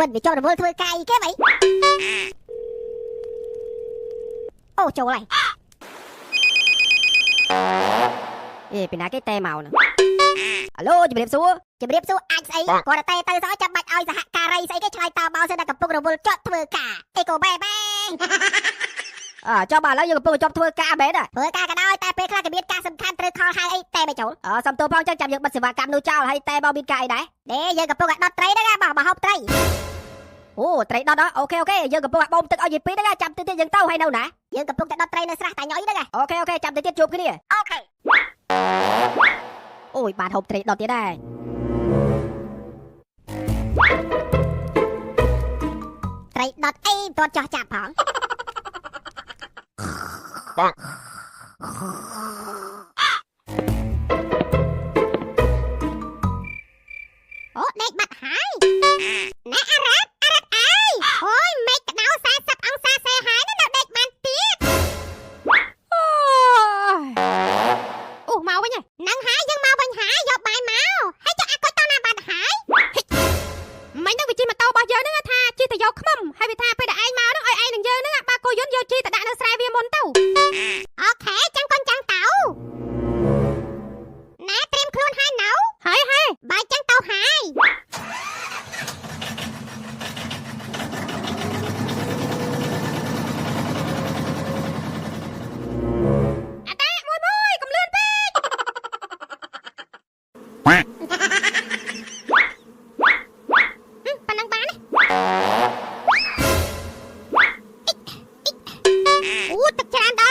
ពិតវាជាប់រវល់ធ្វើការអីគេvậyអូចូលហើយពីណាគេតែមកណាអាឡូជំរាបសួរអាចស្អីគាត់តែទៅសោះចាំបាច់ឲ្យសហការីស្អីគេឆ្លើយតបមកសិនតែកំពុងរវល់ជាប់ធ្វើការអីក៏បែបចាំបើឥឡូវយើងកំពុងជាប់ធ្វើការមែនធ្វើការក៏ដោយតែពេលខ្លះក៏មានការសំខាន់ត្រូវខលហៅអីតែមិនចូលសំទោសផងចឹងចាំយើងបិទសេវាកម្មនោះចោលហើយតែមកមានការអីដែរយើងកំពុងតែដុតត្រីហ្នឹងបោះហូបត្រីអូត្រីដុតអូខេយើងកំពុងតែបូមទឹកឲ្យយីពីរហ្នឹងចាំទៅទៀតយើងទៅហើយនៅណាយើងកំពុងតែដុតត្រីនៅស្រះតាញ៉ុយហ្នឹងអូខេចាំទៅទៀតជួបគ្នាអូខេអូយបានហូបត្រីដុតទៀតដែរត្រីដុតអីមិនទាន់ចោះចាប់ផងអូដេកបាត់ហើយណែអារ៉ាត់អើយអូយមេឃក្តៅ40អង្សាសេហើយនៅដេកបានទៀតអូមកវិញហ្នឹងហើយយើងមកវិញហើយយកបាយមកហើយចុះអាកុយតណាបាត់ហើយមិននឹងវាជិះម៉ូតូរបស់យើងហ្នឹងថាជិះទៅយកខ្មុំហើយវាថាពេលដែលឯងមកហ្នឹងឲ្យឯងនឹងយើងហ្នឹងបាគោយន្តយកជិះទៅដាក់នៅស្រែវាមុនទៅអូខេចឹងកូនចឹងទៅណែត្រៀមខ្លួនហើយនៅហើយបាយចឹងទៅហើយអាតាមួយកុំលឿនពេកប៉ណ្ណឹងបានទេអូទឹកច្រើនដល់